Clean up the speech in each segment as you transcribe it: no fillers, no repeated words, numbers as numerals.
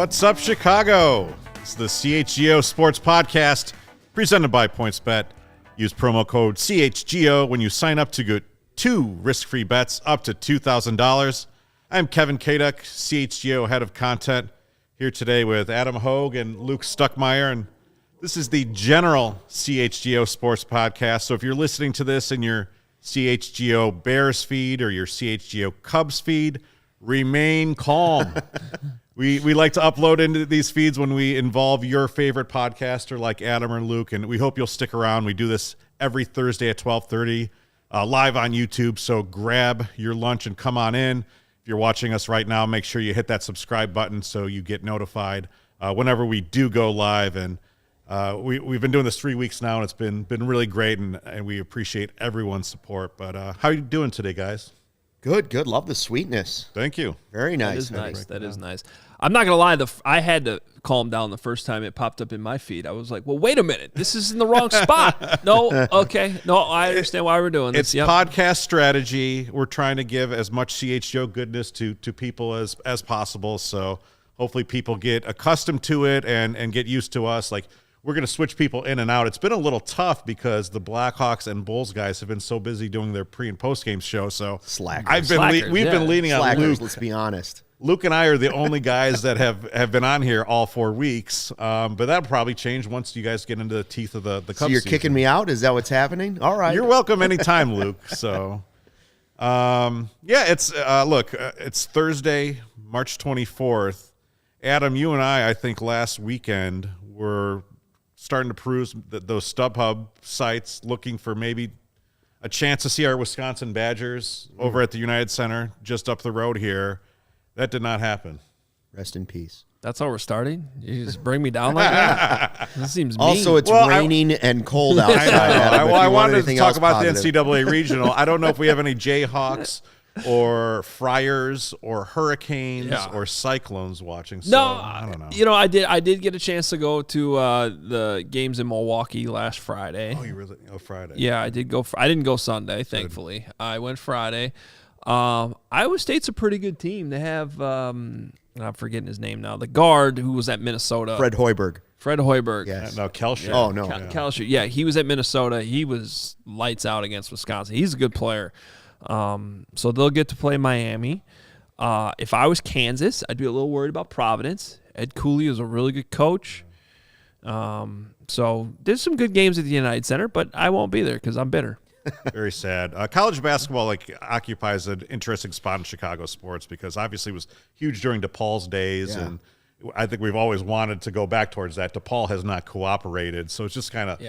What's up, Chicago? It's the CHGO Sports Podcast presented by PointsBet. Use promo code CHGO when you sign up to get 2 risk-free bets up to $2,000. I'm Kevin Kaduk, CHGO head of content, here today with Adam Hoge and Luke Stuckmeyer, and this is the general CHGO Sports Podcast. So if you're listening to this in your CHGO Bears feed or your CHGO Cubs feed, remain calm. We like to upload into these feeds when we involve your favorite podcaster like Adam or Luke, and we hope you'll stick around. We do this every Thursday at 12:30 live on YouTube, so grab your lunch and come on in. If you're watching us right now, make sure you hit that subscribe button so you get notified whenever we do go live. And we've been doing this 3 weeks now, and it's been really great, and we appreciate everyone's support. But how are you doing today, guys? Good. Love the sweetness. Thank you. Very nice. That is nice. That is nice. I'm not going to lie. I had to calm down the first time it popped up in my feed. I was like, well, wait a minute. This is in the wrong spot. No, okay. No, I understand why we're doing this. It's podcast strategy. We're trying to give as much CHGO goodness to people as possible. So hopefully people get accustomed to it and get used to us. Like, we're going to switch people in and out. It's been a little tough because the Blackhawks and Bulls guys have been so busy doing their pre- and post-game show. So Slackers. We've been leaning on Luke. Let's be honest. Luke and I are the only guys that have been on here all 4 weeks. But that'll probably change once you guys get into the teeth of the Cubs So you're season. Kicking me out? Is that what's happening? All right. You're welcome anytime, Luke. So, it's Thursday, March 24th. Adam, you and I think last weekend were starting to peruse those StubHub sites, looking for maybe a chance to see our Wisconsin Badgers over at the United Center just up the road here. That did not happen. Rest in peace. That's how we're starting? You just bring me down like that? That seems mean. Also, it's raining and cold outside. I wanted to talk about the NCAA regional. I don't know if we have any Jayhawks or Friars or Hurricanes or Cyclones watching. So, I don't know. You know, I did get a chance to go to the games in Milwaukee last Friday. Oh, you really? Oh, Friday. Yeah, I did go. I didn't go Sunday, thankfully. I went Friday. Iowa State's a pretty good team. They have I'm forgetting his name now. The guard who was at Minnesota. Fred Hoiberg. Yes. No, Kelsey. Oh, no. Kelsey. Yeah, he was at Minnesota. He was lights out against Wisconsin. He's a good player. So they'll get to play Miami. If I was Kansas, I'd be a little worried about Providence. Ed Cooley is a really good coach. So there's some good games at the United Center, but I won't be there because I'm bitter. Very sad. College basketball occupies an interesting spot in Chicago sports because obviously it was huge during DePaul's days, and I think we've always wanted to go back towards that. DePaul has not cooperated, so it's just kind of,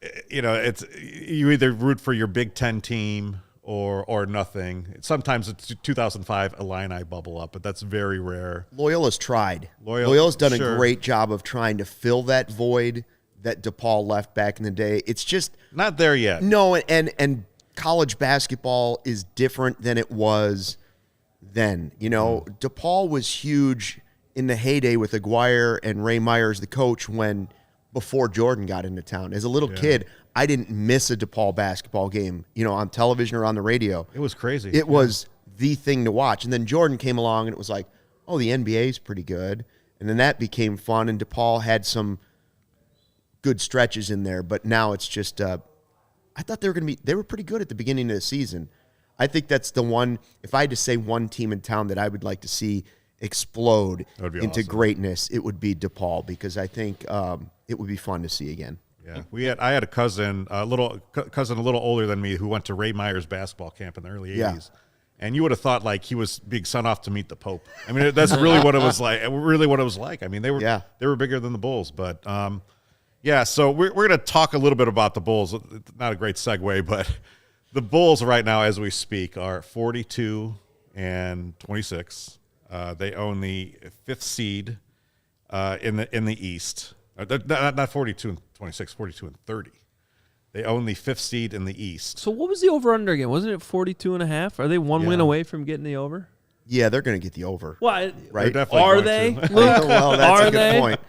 it's you either root for your Big Ten team or nothing. Sometimes it's 2005 Illini bubble up, but that's very rare. Loyola's tried. Loyola's done a great job of trying to fill that void that DePaul left back in the day. It's just not there yet. No, and college basketball is different than it was then. You know, DePaul was huge in the heyday with Aguirre and Ray Myers, the coach, before Jordan got into town. As a little kid, I didn't miss a DePaul basketball game, on television or on the radio. It was crazy. It was the thing to watch. And then Jordan came along, and it was like, oh, the NBA's pretty good. And then that became fun, and DePaul had some good stretches in there, but now it's just I thought they were pretty good at the beginning of the season. I think that's the one, if I had to say one team in town that I would like to see explode into awesome. Greatness, it would be DePaul, because I think it would be fun to see again. Yeah, I had a cousin, a little older than me, who went to Ray Myers basketball camp in the early 80s. And you would have thought like he was being sent off to meet the Pope. I mean, that's really what it was like. I mean, they were bigger than the Bulls, but so we're going to talk a little bit about the Bulls. It's not a great segue, but the Bulls right now, as we speak, are 42-26. They own the 5th seed in the East. Not 42-26, 42-30. They own the 5th seed in the East. So what was the over-under again? Wasn't it 42.5? Are they one win away from getting the over? Yeah, they're going to get the over. Well, right? Are they? Well, that's a good point.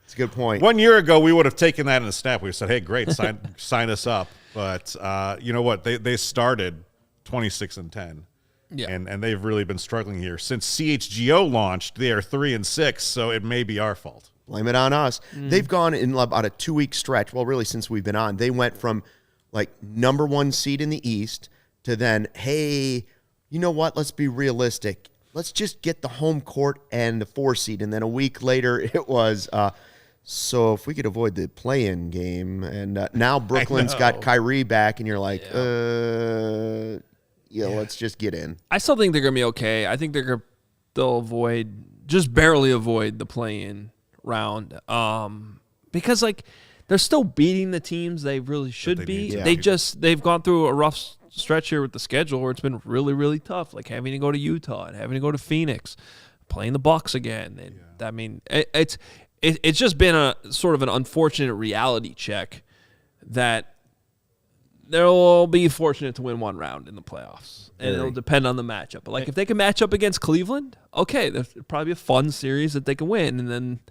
It's a good point. 1 year ago, we would have taken that in a snap. We said, hey, great, sign us up. But you know what? They started 26-10. Yeah. And they've really been struggling here. Since CHGO launched, they are 3-6, so it may be our fault. Blame it on us. They've gone in about a 2-week stretch. Well, really, since we've been on, they went from like number 1 seed in the East to then, hey, you know what? Let's be realistic. Let's just get the home court and the 4 seed. And then a week later, it was, so if we could avoid the play-in game. And now Brooklyn's got Kyrie back, and you're like, let's just get in. I still think they're going to be okay. I think they'll just barely avoid the play-in round, because like they're still beating the teams they really should be. They've gone through a rough stretch here with the schedule where it's been really, really tough, like having to go to Utah and having to go to Phoenix, playing the Bucks again. And I mean, it's just been a sort of an unfortunate reality check that they'll be fortunate to win one round in the playoffs, and it'll depend on the matchup. But like if they can match up against Cleveland, okay, there's probably a fun series that they can win, and then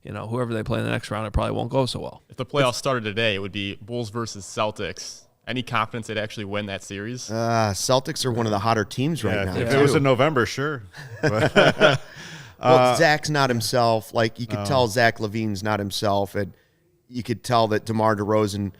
whoever they play in the next round, it probably won't go so well. If the playoffs started today, it would be Bulls versus Celtics. Any confidence they'd actually win that series? Celtics are one of the hotter teams right now. If it was in November, sure. Well, Zach's not himself. Like you could tell Zach LaVine's not himself, and you could tell that DeMar DeRozan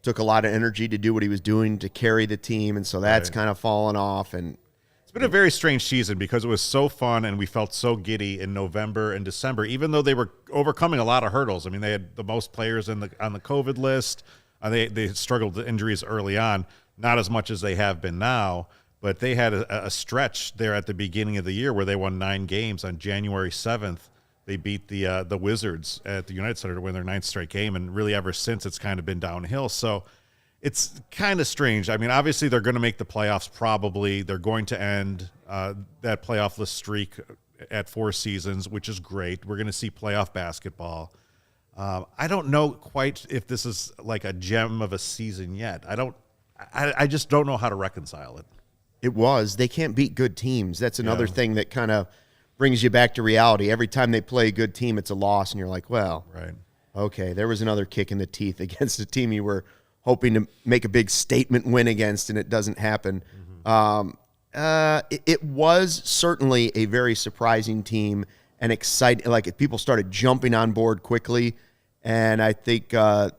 took a lot of energy to do what he was doing to carry the team, and so that's kind of fallen off. And it's been a very strange season because it was so fun and we felt so giddy in November and December, even though they were overcoming a lot of hurdles. I mean, they had the most players on the COVID list. They struggled with injuries early on, not as much as they have been now, but they had a stretch there at the beginning of the year where they won 9 games. On January 7th, they beat the Wizards at the United Center to win their 9th straight game, and really ever since it's kind of been downhill. So it's kind of strange. I mean, obviously they're going to make the playoffs probably. They're going to end that playoff-less streak at 4 seasons, which is great. We're going to see playoff basketball. I don't know quite if this is like a gem of a season yet. I just don't know how to reconcile it. It was. They can't beat good teams. That's another thing that kind of brings you back to reality. Every time they play a good team, it's a loss, and you're like, well, okay, there was another kick in the teeth against a team you were hoping to make a big statement win against, and it doesn't happen. It was certainly a very surprising team and exciting. Like people started jumping on board quickly, and I think the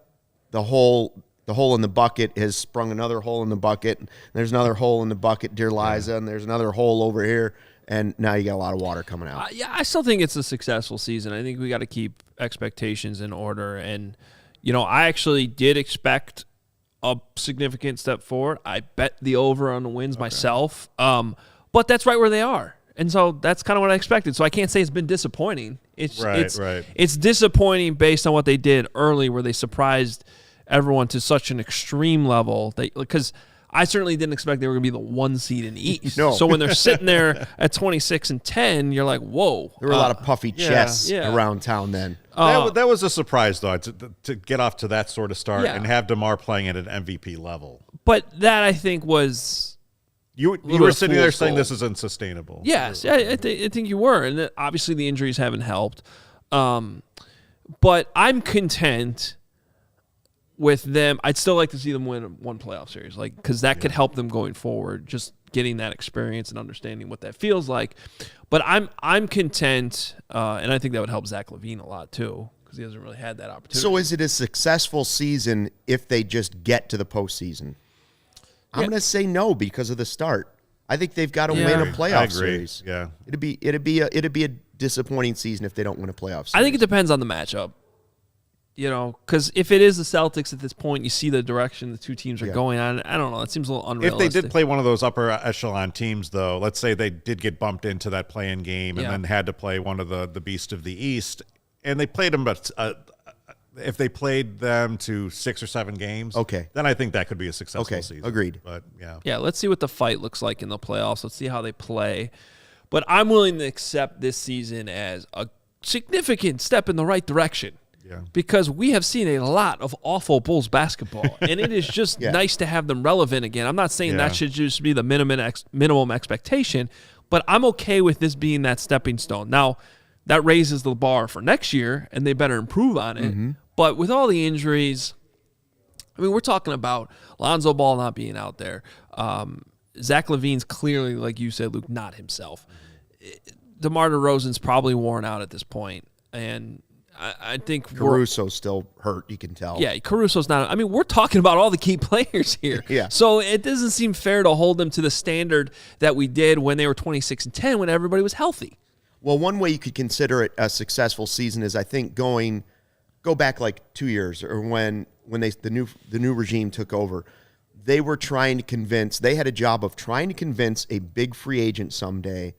hole in the bucket has sprung another hole in the bucket. There's another hole in the bucket, dear Liza, and there's another hole over here, and now you got a lot of water coming out. I still think it's a successful season. I think we got to keep expectations in order, and I actually did expect a significant step forward. I bet the over on the wins myself, but that's right where they are. And so that's kind of what I expected. So I can't say it's been disappointing. It's disappointing based on what they did early, where they surprised everyone to such an extreme level. Because I certainly didn't expect they were going to be the 1 seed in the East. No. So when they're sitting there at 26-10, you're like, whoa. There were a lot of puffy chests around town then. That was a surprise, though, to get off to that sort of start and have DeMar playing at an MVP level. But that, I think, was... You were sitting there saying this is unsustainable. Yes, I think you were. And obviously the injuries haven't helped. But I'm content with them. I'd still like to see them win one playoff series, because that could help them going forward, just getting that experience and understanding what that feels like. But I'm content, and I think that would help Zach LaVine a lot too, because he hasn't really had that opportunity. So is it a successful season if they just get to the postseason? I'm going to say no because of the start. I think they've got to win a playoff series. Yeah, it'd be a disappointing season if they don't win a playoff series. I think it depends on the matchup. Because if it is the Celtics at this point, you see the direction the two teams are going on. I don't know. It seems a little unrealistic. If they did play one of those upper echelon teams, though, let's say they did get bumped into that play-in game and then had to play one of the beast of the East, and they played them, but if they played them to 6 or 7 games, then I think that could be a successful season. Agreed. But let's see what the fight looks like in the playoffs. Let's see how they play. But I'm willing to accept this season as a significant step in the right direction. Yeah. Because we have seen a lot of awful Bulls basketball, and it is just nice to have them relevant again. I'm not saying that should just be the minimum expectation, but I'm okay with this being that stepping stone. Now, that raises the bar for next year, and they better improve on it. Mm-hmm. But with all the injuries, I mean, we're talking about Lonzo Ball not being out there. Zach LaVine's clearly, like you said, Luke, not himself. DeMar DeRozan's probably worn out at this point, and I think Caruso's still hurt, you can tell. Yeah, Caruso's not. I mean, we're talking about all the key players here. Yeah. So it doesn't seem fair to hold them to the standard that we did when they were 26-10 when everybody was healthy. Well, one way you could consider it a successful season is, I think, go back like 2 years, or when the new regime took over. They were trying to convince. They had a job of trying to convince a big free agent someday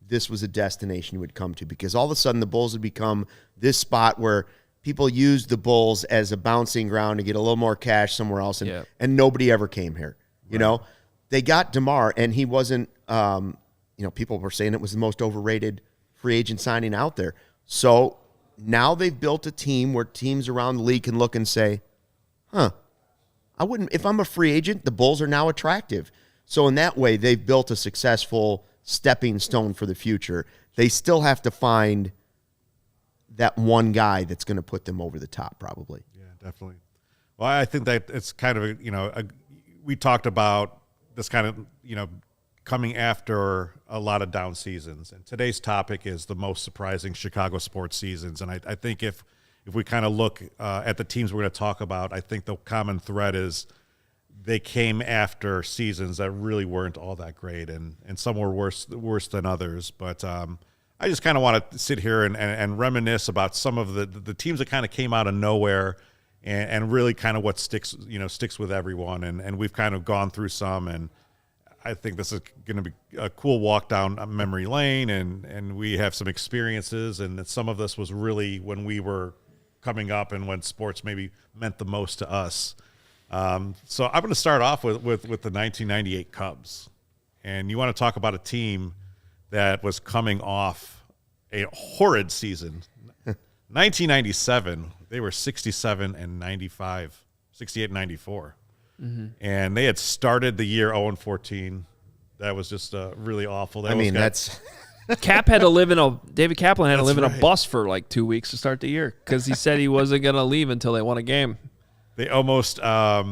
this was a destination you would come to, because all of a sudden the Bulls had become this spot where people used the Bulls as a bouncing ground to get a little more cash somewhere else, and nobody ever came here. You know, they got DeMar, and he wasn't. People were saying it was the most overrated free agent signing out there. So now they've built a team where teams around the league can look and say, "Huh, I wouldn't. If I'm a free agent, the Bulls are now attractive." So in that way, they've built a successful stepping stone for the future. They still have to find that one guy that's going to put them over the top, probably. Yeah, definitely. Well, I think that it's kind of we talked about this kind of coming after a lot of down seasons, and today's topic is the most surprising Chicago sports seasons. And I think if we kind of look at the teams we're going to talk about, I think the common thread is they came after seasons that really weren't all that great, and some were worse than others. But I just kind of want to sit here and reminisce about some of the teams that kind of came out of nowhere, and really kind of what sticks with everyone. And we've kind of gone through some, and I think this is going to be a cool walk down memory lane, and we have some experiences, and that some of this was really when we were coming up and when sports maybe meant the most to us. So I'm going to start off with the 1998 Cubs. And you want to talk about a team that was coming off a horrid season. 1997, they were 67-95, 68-94. Mm-hmm. And they had started the year 0-14. That was just really awful. That's Cap had to live David Kaplan had to live in a bus for like 2 weeks to start the year because he said he wasn't going to leave until they won a game. They almost got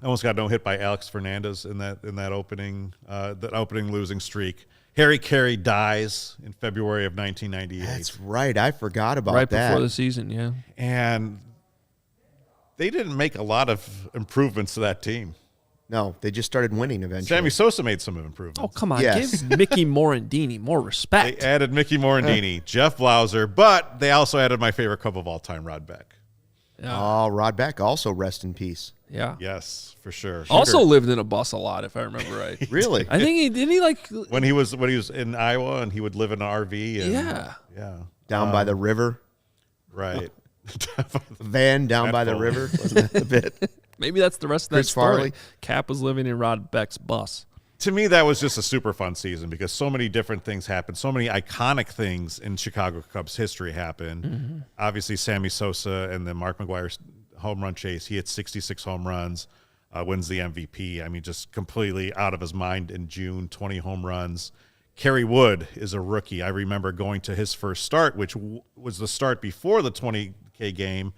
no hit by Alex Fernandez in that opening losing streak. Harry Carey dies in February of 1998. That's right. I forgot about that. Right before the season, yeah. And they didn't make a lot of improvements to that team. No, they just started winning eventually. Sammy Sosa made some improvements. Oh, come on. Yes. Give Mickey Morandini more respect. They added Mickey Morandini, Jeff Blauser, but they also added my favorite Cub of all time, Rod Beck. Yeah. Oh, Rod Beck, also rest in peace. Yeah. Yes, for sure. Also lived in a bus a lot, if I remember right. Really? I think when he was in Iowa, and he would live in an RV. And, yeah. Down by the river. Right. Van down by the river. Wasn't that a bit? Maybe that's the rest of that Chris story. Farley. Cap was living in Rod Beck's bus. To me, that was just a super fun season because so many different things happened. So many iconic things in Chicago Cubs history happened. Mm-hmm. Obviously, Sammy Sosa and the Mark McGwire home run chase. He hit 66 home runs, wins the MVP. I mean, just completely out of his mind in June, 20 home runs. Kerry Wood is a rookie. I remember going to his first start, which was the start before the 20K game.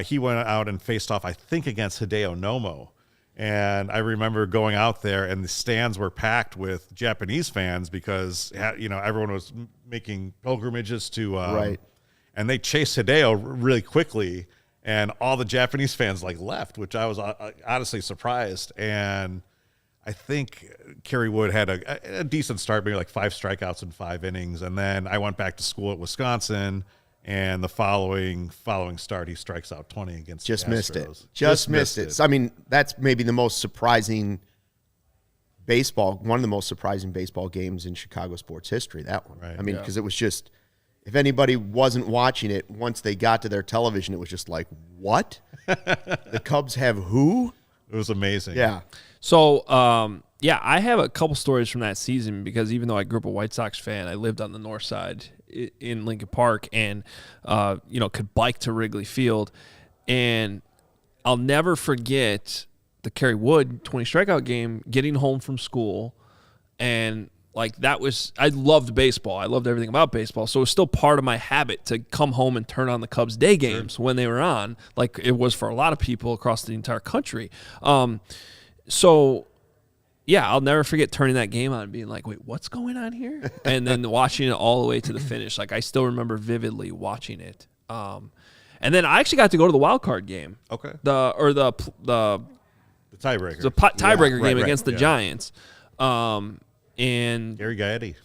He went out and faced off, I think, against Hideo Nomo. And I remember going out there, and the stands were packed with Japanese fans because, everyone was making pilgrimages to right. And they chased Hideo really quickly, and all the Japanese fans left, which I was honestly surprised. And I think Kerry Wood had a decent start, maybe 5 strikeouts in 5 innings. And then I went back to school at Wisconsin. And the following start, he strikes out 20 against the Astros. Just missed it. So, I mean, that's maybe the most surprising one of the most surprising baseball games in Chicago sports history, that one. Right. I mean, because it was just, if anybody wasn't watching it, once they got to their television, it was just like, what? The Cubs have who? It was amazing. Yeah. So, I have a couple stories from that season because even though I grew up a White Sox fan, I lived on the north side in Lincoln Park and, could bike to Wrigley Field. And I'll never forget the Kerry Wood 20 strikeout game, getting home from school. And I loved baseball. I loved everything about baseball. So it was still part of my habit to come home and turn on the Cubs day games when they were on, like it was for a lot of people across the entire country. So yeah, I'll never forget turning that game on and being like, wait, what's going on here? And then watching it all the way to the finish. Like, I still remember vividly watching it. And then I actually got to go to the wild card game. Okay. The tiebreaker. tiebreaker game right. against the Giants. And Gary Gaetti.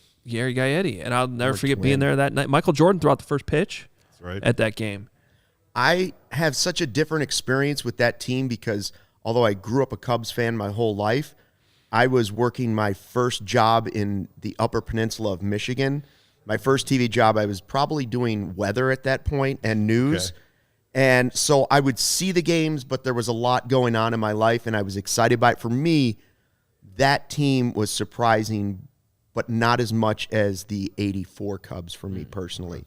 And I'll never forget twin. being there that night. Michael Jordan threw out the first pitch That's right. at that game. I have such a different experience with that team because although I grew up a Cubs fan my whole life, I was working my first job in the Upper Peninsula of Michigan. My first TV job, I was probably doing weather at that point and news. Okay. And so I would see the games, but there was a lot going on in my life, and I was excited by it. For me, that team was surprising, but not as much as the 84 Cubs for me personally.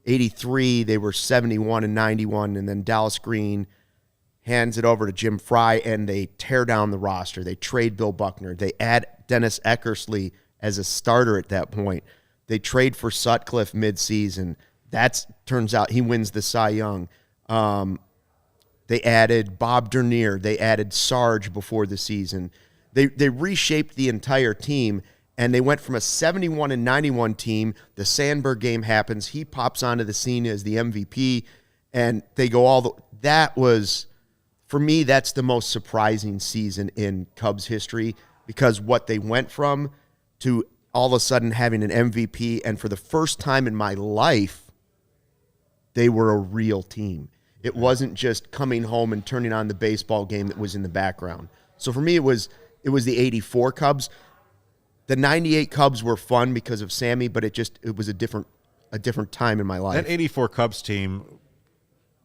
83, they were 71 and 91, and then Dallas Green hands it over to Jim Fry, and they tear down the roster. They trade Bill Buckner. They add Dennis Eckersley as a starter at that point. They trade for Sutcliffe midseason. That turns out he wins the Cy Young. They added Bob Dernier. They added Sarge before the season. They reshaped the entire team, and they went from a 71 and 91 team. The Sandberg game happens. He pops onto the scene as the MVP, and they go all the. That was, for me, that's the most surprising season in Cubs history because what they went from to all of a sudden having an MVP, and for the first time in my life, they were a real team. It wasn't just coming home and turning on the baseball game that was in the background. So for me, it was the 84 Cubs. The 98 Cubs were fun because of Sammy, but it was a different time in my life. That 84 Cubs team,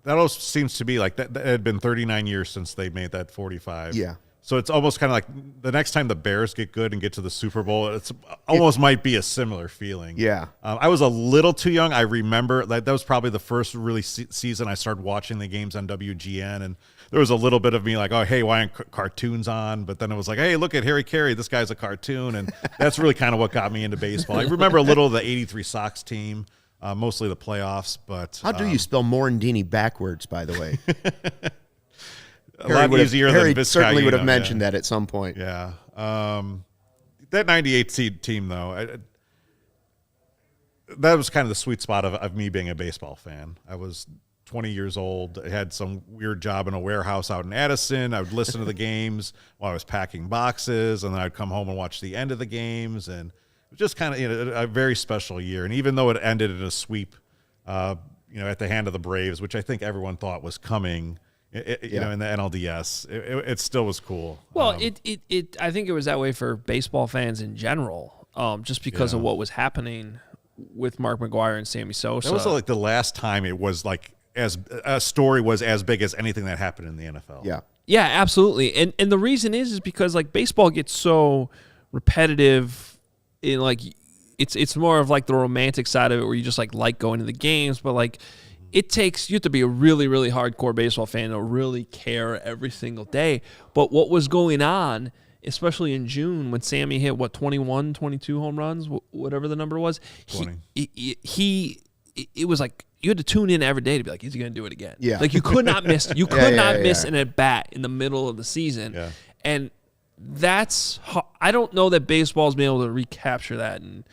that almost seems to be like that. It had been 39 years since they made that 45. Yeah. So it's almost kind of like the next time the Bears get good and get to the Super Bowl, it's almost might be a similar feeling. Yeah. I was a little too young. I remember that was probably the first really season I started watching the games on WGN, and there was a little bit of me like, oh, hey, why aren't cartoons on? But then it was like, hey, look at Harry Carey. This guy's a cartoon, and that's really kind of what got me into baseball. I remember a little of the 83 Sox team, mostly the playoffs. But How do you spell Morandini backwards, by the way? a lot easier Harry than Vizcaino. certainly would have mentioned that at some point. Yeah. That 98 seed team, though, that was kind of the sweet spot of me being a baseball fan. I was 20 years old. I had some weird job in a warehouse out in Addison. I would listen to the games while I was packing boxes, and then I'd come home and watch the end of the games. And it was just kind of a very special year. And even though it ended in a sweep, at the hand of the Braves, which I think everyone thought was coming, in the NLDS, it still was cool. Well, I think it was that way for baseball fans in general, just because of what was happening with Mark McGwire and Sammy Sosa. That was like the last time it was like as a story was as big as anything that happened in the NFL. Yeah. Yeah, absolutely. And the reason is because like baseball gets so repetitive in like it's more of like the romantic side of it where you just like going to the games, but like you have to be a really, really hardcore baseball fan to really care every single day. But what was going on, especially in June when Sammy hit 21, 22 home runs, whatever the number was, it was like you had to tune in every day to be like, is he going to do it again? Yeah. Like you could not miss. You could not miss an at bat in the middle of the season. Yeah. And I don't know that baseball's been able to recapture that in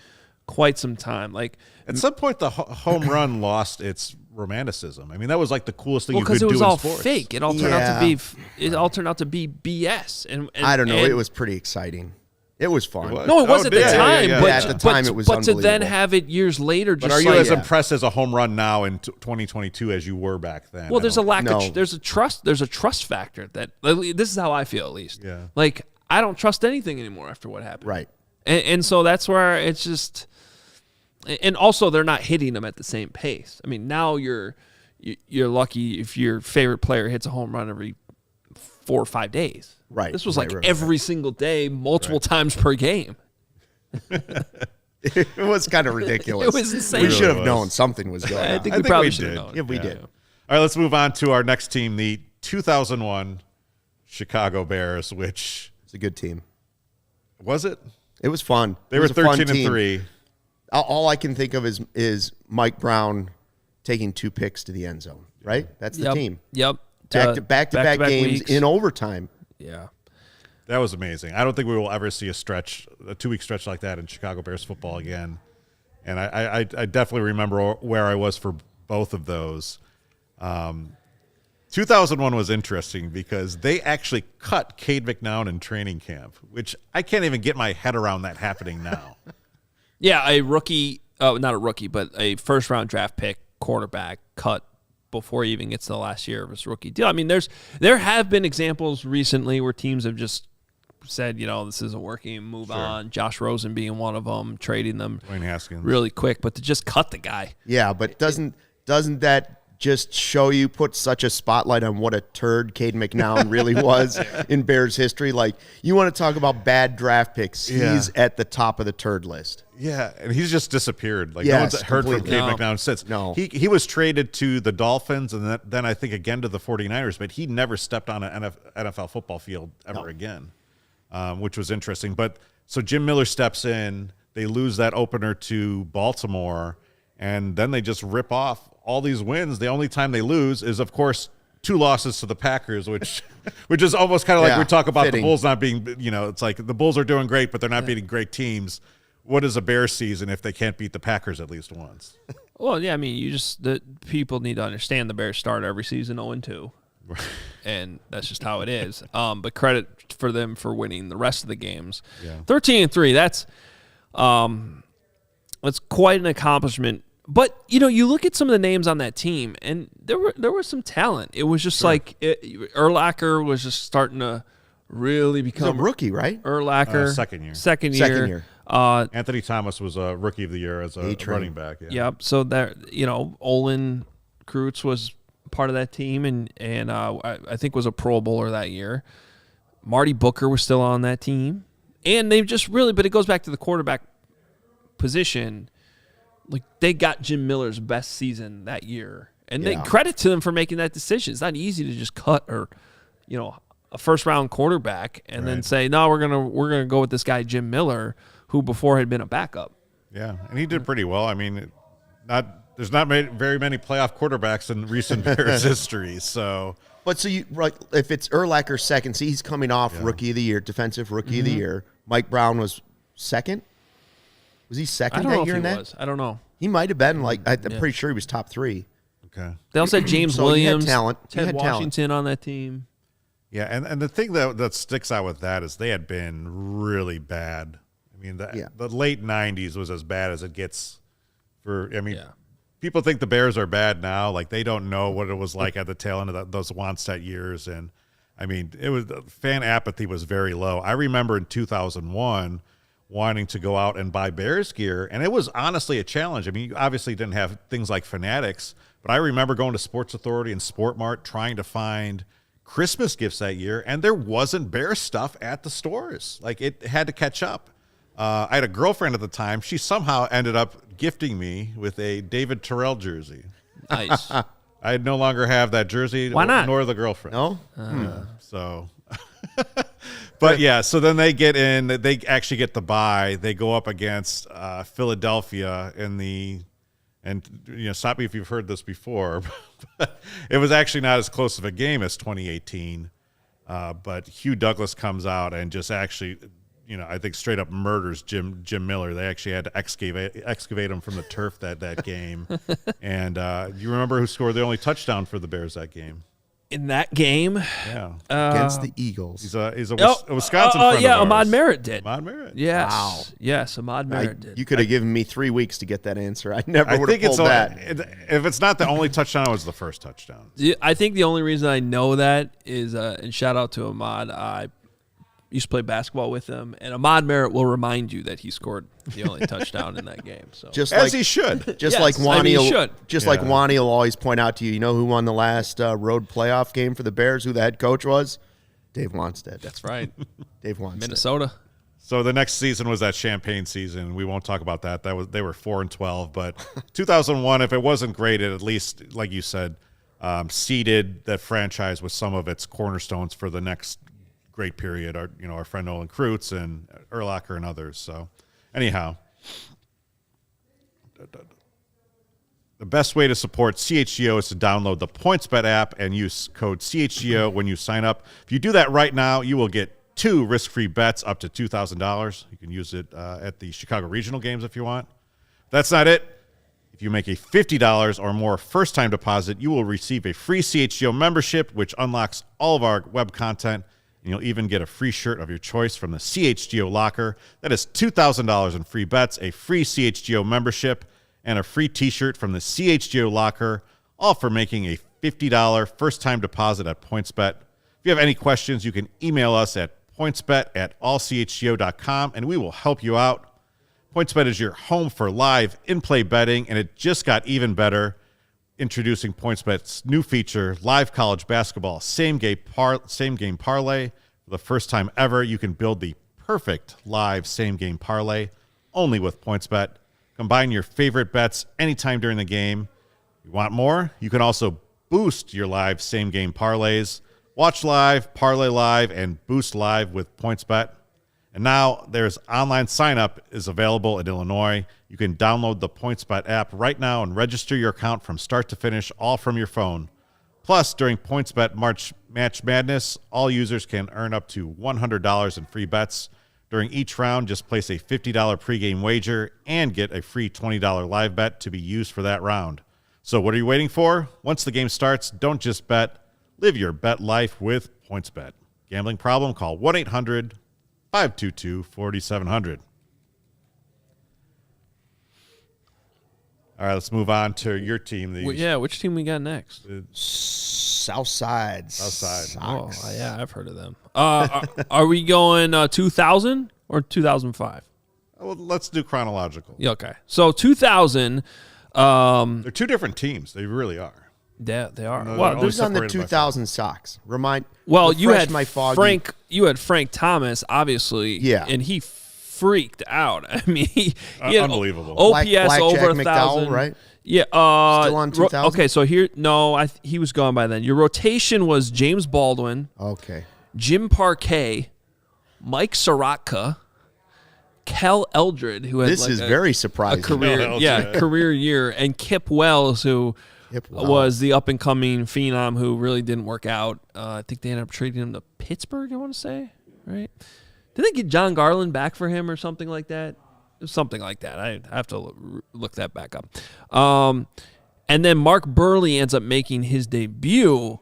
quite some time. Like at some point, the home run lost its romanticism. I mean, that was like the coolest thing you could do in because sports. it was all fake. It all turned out to be BS. And I don't know. It was pretty exciting. It was fun. No, it was at the time. yeah. But At the time, it was But to then unbelievable. have it years later, just But are you like, as impressed as a home run now in 2022 as you were back then? well, there's a lack No. of there's a trust factor that this is how I feel at least. Yeah. Like I don't trust anything anymore after what happened. Right. And so that's where it's just, and also they're not hitting them at the same pace. I mean, now you're lucky if your favorite player hits a home run every 4 or 5 days. Right. This was Right, like right, every single day, multiple times per game. It was kind of ridiculous. It was insane. We should have was. known something was going I on. think I we think probably we should have did. known. Yeah, we did. All right, let's move on to our next team, the 2001 Chicago Bears, which It's a good team. was it? It was fun. They It were was a fun 13 and team. 3. All I can think of is Mike Brown taking 2 picks to the end zone. Right. That's the team. Yep. Back-to-back games weeks. in overtime. Yeah. That was amazing. I don't think we will ever see a 2-week stretch like that in Chicago Bears football again. And I definitely remember where I was for both of those. 2001 was interesting because they actually cut Cade McNown in training camp, which I can't even get my head around that happening now. Yeah, a rookie, not a rookie, but a first-round draft pick quarterback cut before he even gets to the last year of his rookie deal. I mean, there have been examples recently where teams have just said, this isn't working, move on. Josh Rosen being one of them, trading them Dwayne Haskins. really quick, but to just cut the guy. Yeah, but doesn't that just show you, put such a spotlight on what a turd Cade McNown really was in Bears history? Like, you want to talk about bad draft picks, he's at the top of the turd list. Yeah, and he's just disappeared. Like, Yes, no one's heard from completely. Cade McNown since. No. He was traded to the Dolphins and then I think again to the 49ers, but he never stepped on an NFL football field ever again, which was interesting. But so Jim Miller steps in, they lose that opener to Baltimore, and then they just rip off all these wins. The only time they lose is, of course, 2 losses to the Packers, which is almost kind of like we talk about fitting. the Bulls not being, it's like the Bulls are doing great, but they're not beating great teams. What is a Bears season if they can't beat the Packers at least once? Well, yeah, I mean, the people need to understand the Bears start every season 0-2. And that's just how it is. But credit for them for winning the rest of the games. Yeah. 13-3, that's quite an accomplishment. But, you look at some of the names on that team, and there was some talent. It was just like Urlacher was just starting to really become He's a rookie, right? Urlacher. Second year. Anthony Thomas was a rookie of the year as a running back. Yeah. Yep. So that Olin Kreutz was part of that team, and I think was a Pro Bowler that year. Marty Booker was still on that team, and they've just really. But it goes back to the quarterback position. Like, they got Jim Miller's best season that year, and they credit to them for making that decision. It's not easy to just cut a first round quarterback and then say, no, we're gonna go with this guy Jim Miller, who before had been a backup. Yeah, and he did pretty well. I mean, there's not very many playoff quarterbacks in recent Bears history. So, but if it's Urlacher's second, he's coming off Rookie of the Year, Defensive Rookie of the Year. Mike Brown was second. Was he second that year in that? Was. I don't know. He might have been I'm pretty sure he was top 3. okay. They also had James So he had Williams, talent. He Ted had talent. Washington on that team. Yeah, and the thing that sticks out with that is they had been really bad. I mean, the late 90s was as bad as it gets people think the Bears are bad now. Like, they don't know what it was like at the tail end of those Wannstedt years. And, I mean, fan apathy was very low. I remember in 2001 wanting to go out and buy Bears gear, and it was honestly a challenge. I mean, you obviously didn't have things like Fanatics, but I remember going to Sports Authority and Sport Mart trying to find Christmas gifts that year, and there wasn't Bears stuff at the stores. Like, it had to catch up. I had a girlfriend at the time. She somehow ended up gifting me with a David Terrell jersey. Nice. I no longer have that jersey. Why not? Nor the girlfriend. No? So, but yeah, so then they get in, they actually get the bye. They go up against Philadelphia stop me if you've heard this before, but it was actually not as close of a game as 2018. But Hugh Douglas comes out and just actually, I think straight up murders Jim Miller. They actually had to excavate him from the turf that game. And you remember who scored the only touchdown for the Bears that game? In that game, Yeah, Against the Eagles. he's a Wisconsin friend of ours. Ahmad Merritt did. Ahmad Merritt. Yes. Wow. Yes, Ahmad Merritt did. You could have given me 3 weeks to get that answer. I never I would have think it's pulled that. if it's not the only touchdown, it was the first touchdown. I think the only reason I know that is, and shout out to Ahmad, I used to play basketball with him, and Ahmad Merritt will remind you that he scored the only touchdown in that game. So As he should. Just Yes, like I mean, Wani, he should. like Yeah. Wani will always point out to you. You know who won the last road playoff game for the Bears? Who the head coach was? Dave Wannstedt. that's right. Dave Wannstedt. Minnesota. So the next season was that champagne season. We won't talk about that. They were 4-12, but 2001, if it wasn't great, it at least, like you said, seeded that franchise with some of its cornerstones for the next great period. Our friend Olin Kreutz and Urlacher and others. So anyhow, the best way to support CHGO is to download the PointsBet app and use code CHGO when you sign up. If you do that right now, you will get 2 risk-free bets up to $2,000. You can use it at the Chicago regional games if you want. That's not it. If you make a $50 or more first-time deposit, you will receive a free CHGO membership, which unlocks all of our web content, and you'll even get a free shirt of your choice from the CHGO locker. That is $2,000 in free bets, a free CHGO membership, and a free t-shirt from the CHGO locker, all for making a $50 first-time deposit at PointsBet. If you have any questions, you can email us at pointsbet@allchgo.com, and we will help you out. PointsBet is your home for live in-play betting, and it just got even better. Introducing PointsBet's new feature, live college basketball same-game parlay. For the first time ever, you can build the perfect live same-game parlay only with PointsBet. Combine your favorite bets anytime during the game. You want more? You can also boost your live same-game parlays. Watch live, parlay live, and boost live with PointsBet. And now there's online sign-up is available in Illinois. You can download the PointsBet app right now and register your account from start to finish, all from your phone. Plus, during PointsBet March Madness, all users can earn up to $100 in free bets. During each round, just place a $50 pregame wager and get a free $20 live bet to be used for that round. So what are you waiting for? Once the game starts, don't just bet. Live your bet life with PointsBet. Gambling problem? Call 1-800-522-4700. All right, let's move on to your team. Which team we got next? Southside. Oh, yeah, I've heard of them. Are we going 2000 or 2005? Well, let's do chronological. Yeah, okay. So 2000. They're two different teams. They really are. Yeah, they are. No, Well, Who's on the 2000 Sox? you had my foggy. Frank. You had Frank Thomas, obviously. Yeah. And he freaked out. I mean, he had unbelievable. OPS Blackjack over McDowell, 1,000. right? Yeah. Still on 2000? Okay, so he was gone by then. Your rotation was James Baldwin, Okay. Jim Parquet, Mike Soroka, Kel Eldred, who had This is very surprising. career year, and Kip Wells, who was the up-and-coming phenom who really didn't work out. I think they ended up trading him to Pittsburgh, I want to say, right? Did they get John Garland back for him or something like that? Something like that. I have to look that back up. And then Mark Burley ends up making his debut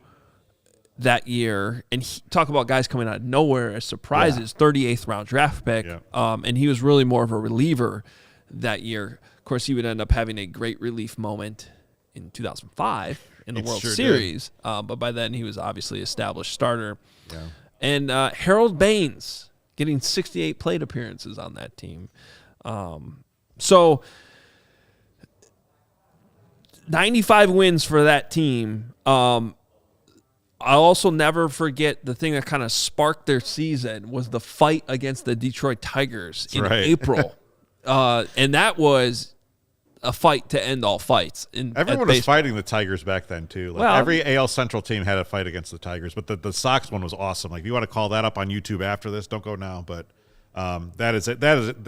that year. And talk about guys coming out of nowhere as surprises, 38th round draft pick. Yeah. And he was really more of a reliever that year. Of course, he would end up having a great relief moment in 2005 in the World Series. But by then, he was obviously established starter. Yeah. And Harold Baines getting 68 plate appearances on that team. So 95 wins for that team. I'll also never forget the thing that kind of sparked their season was the fight against the Detroit Tigers in April. And that was a fight to end all fights. Everyone was fighting the Tigers back then, too. Every AL Central team had a fight against the Tigers, but the Sox one was awesome. Like, if you want to call that up on YouTube after this, don't go now, but that is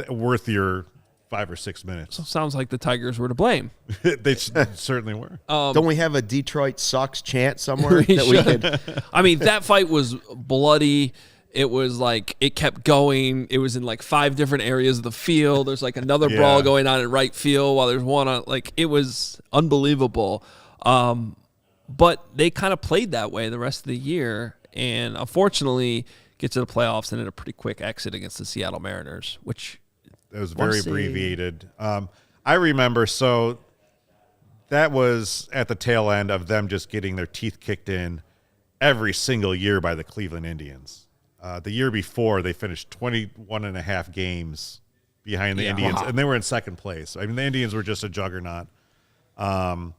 worth your 5 or 6 minutes. So sounds like the Tigers were to blame. They certainly were. Don't we have a Detroit Sox chant somewhere that we could? I mean, that fight was bloody. It was like it kept going. It was in like 5 different areas of the field. There's like another brawl going on in right field while there's one on. Like, it was unbelievable. But they kind of played that way the rest of the year, and unfortunately, get to the playoffs and had a pretty quick exit against the Seattle Mariners, which it was very abbreviated. I remember. So that was at the tail end of them just getting their teeth kicked in every single year by the Cleveland Indians. The year before, they finished 21 and a half games behind the Indians, and they were in second place. I mean, the Indians were just a juggernaut. And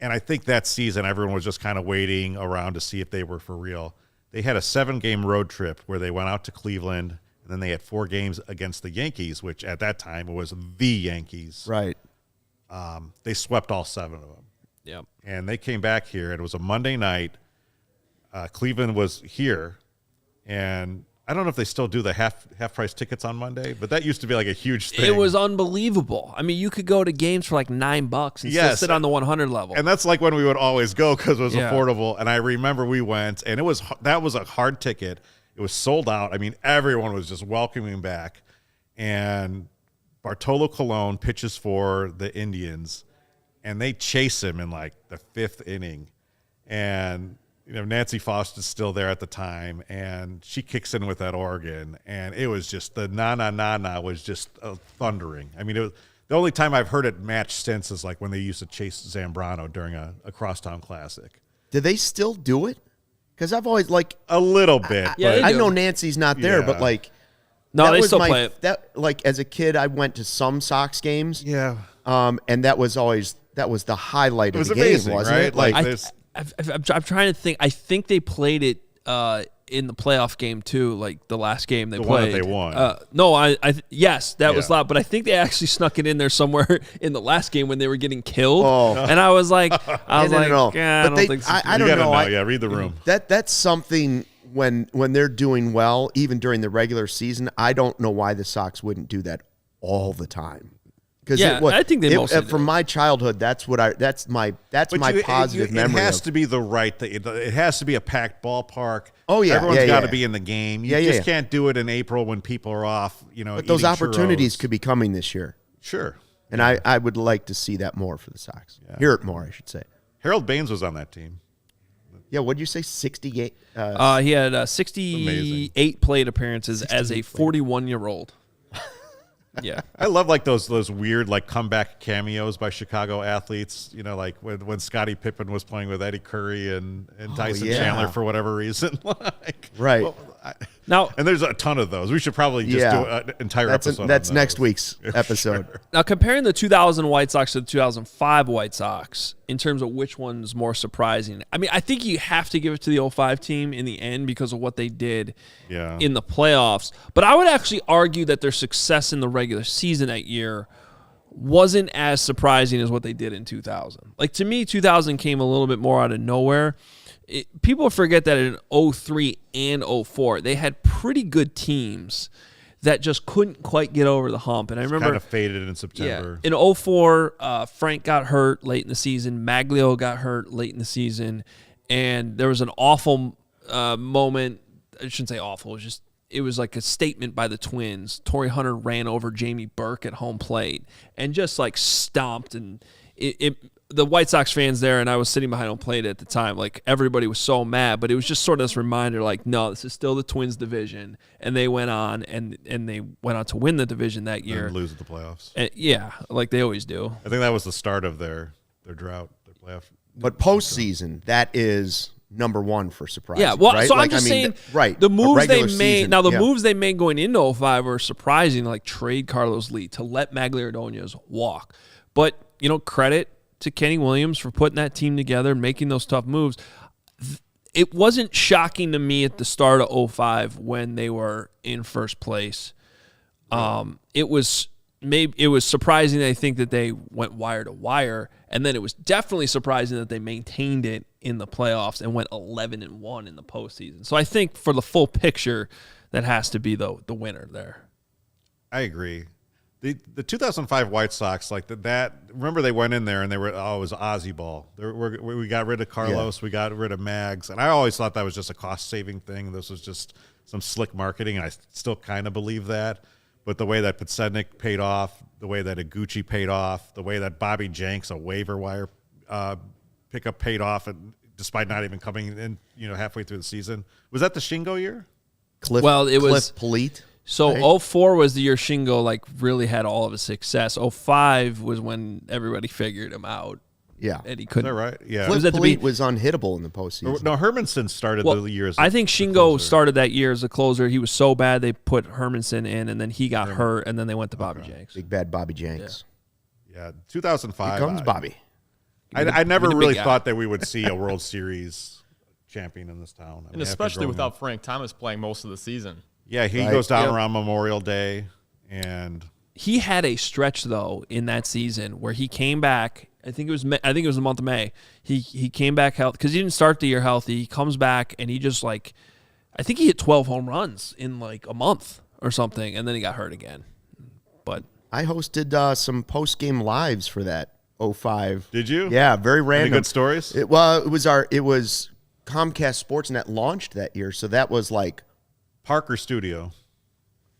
I think that season, everyone was just kind of waiting around to see if they were for real. They had a 7-game road trip where they went out to Cleveland, and then they had 4 games against the Yankees, which at that time was the Yankees. Right. They swept all 7 of them. Yep. And they came back here. It was a Monday night. Cleveland was here. And I don't know if they still do the half price tickets on Monday, but that used to be like a huge thing. It was unbelievable. I mean, you could go to games for like $9 and still sit on the 100 level. And that's like when we would always go because it was affordable. And I remember we went, and that was a hard ticket. It was sold out. I mean, everyone was just welcoming him back. And Bartolo Colon pitches for the Indians, and they chase him in like the 5th inning. And Nancy Faust is still there at the time, and she kicks in with that organ, and it was just the na was just thundering. I mean, it was the only time I've heard it matched since is like when they used to chase Zambrano during a crosstown classic. Do they still do it? Because I've always a little bit. Yeah, but I know Nancy's not there, but no, they still play it. That as a kid, I went to some Sox games. Yeah. And that was the highlight of the amazing, game, wasn't right? it? I'm trying to think. I think they played it in the playoff game too, like the last game they the played. one that they won. No, yes, that was Yeah. loud. But I think they actually snuck it in there somewhere in the last game when they were getting killed. Oh. And I was like, No. I don't But think so. I you don't gotta know. Yeah, read the room. That's something when they're doing well, even during the regular season. I don't know why the Sox wouldn't do that all the time. Because I think they mostly do. from my childhood, that's my positive memory. It has of. to be the right thing. It has to be a packed ballpark. Oh, yeah, everyone's yeah, got to yeah. be in the game. You Yeah, just yeah. can't do it in April when people are off. But those eating opportunities churros. could be coming this year, Sure. and I would like to see that more for the Sox. Hear it more, I should say. Harold Baines was on that team. Yeah, what'd you say? 68. He had 68 plate appearances as a 41-year-old. Yeah. I love those weird comeback cameos by Chicago athletes. Like when Scottie Pippen was playing with Eddie Curry and Tyson yeah. Chandler for whatever reason. Right. Now, and there's a ton of those. We should probably just do an entire episode. That's on next those. week's episode. Now, comparing the 2000 White Sox to the 2005 White Sox, in terms of which one's more surprising, I mean, I think you have to give it to the 05 team in the end because of what they did in the playoffs. But I would actually argue that their success in the regular season that year wasn't as surprising as what they did in 2000. Like, to me, 2000 came a little bit more out of nowhere. People forget that in 03 and 04, they had pretty good teams that just couldn't quite get over the hump. And I remember kind of faded in September. In 04, Frank got hurt late in the season. Maglio got hurt late in the season. And there was an awful moment. I shouldn't say awful. It was like a statement by the Twins. Torrey Hunter ran over Jamie Burke at home plate and just stomped. And the White Sox fans there, and I was sitting behind home plate at the time, everybody was so mad, but it was just sort of this reminder, no, this is still the Twins division, and they went on, and they went on to win the division that year. And lose at the playoffs. And, yeah, like they always do. I think that was the start of their drought, their playoff. But postseason, that is number one for surprise. Yeah, well, right? so I'm just saying, the moves they made, moves they made going into 05 were surprising, like trade Carlos Lee to let Magglio Ordonez walk. But, credit to Kenny Williams for putting that team together and making those tough moves. It wasn't shocking to me at the start of 05 when they were in first place. It was surprising, I think, that they went wire to wire, and then it was definitely surprising that they maintained it in the playoffs and went 11-1 in the postseason. So I think for the full picture, that has to be the winner there. I agree. The 2005 White Sox, remember they went in there and they were, it was Ozzie ball. We got rid of Carlos, we got rid of Mags, and I always thought that was just a cost-saving thing. This was just some slick marketing, and I still kind of believe that. But the way that Podsednik paid off, the way that Iguchi paid off, the way that Bobby Jenks, a waiver wire pickup, paid off, and despite not even coming in, halfway through the season. Was that the Shingo year? Cliff Polite. So right? 04 was the year Shingo really had all of his success. 05 was when everybody figured him out. Yeah. And he couldn't. Is that right? Yeah. Cliff Polite was unhittable in the postseason. No, Hermanson started the year as I think Shingo started that year as a closer. He was so bad they put Hermanson in, and then he got hurt, and then they went to Bobby Jenks. Big bad Bobby Jenks. Yeah, 2005. Here comes Bobby. I never really thought that we would see a World Series champion in this town. And especially without Frank Thomas playing most of the season. Yeah, he goes down around Memorial Day, and he had a stretch though in that season where he came back. I think it was the month of May. He came back healthy because he didn't start the year healthy. He comes back and he just I think he hit 12 home runs in a month or something, and then he got hurt again. But I hosted some post game lives for that 05. Did you? Yeah, very random. Any good stories? It was Comcast Sportsnet launched that year, so that was Park or studio?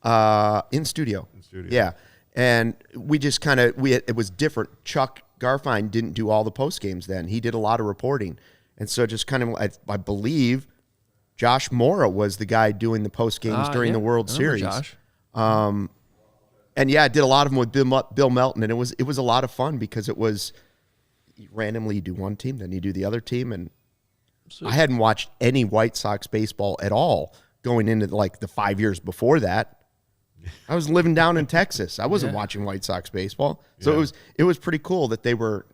In studio. In studio. Yeah. And we just kind of, it was different. Chuck Garfien didn't do all the post games then. He did a lot of reporting. And so just kind of, I believe Josh Mora was the guy doing the post games during the World Series. Josh. And yeah, I did a lot of them with Bill Melton, and it was a lot of fun because it was randomly you do one team, then you do the other team, and I hadn't watched any White Sox baseball at all going into like the 5 years before that. I was living down in Texas. I wasn't watching White Sox baseball. So it was pretty cool that they were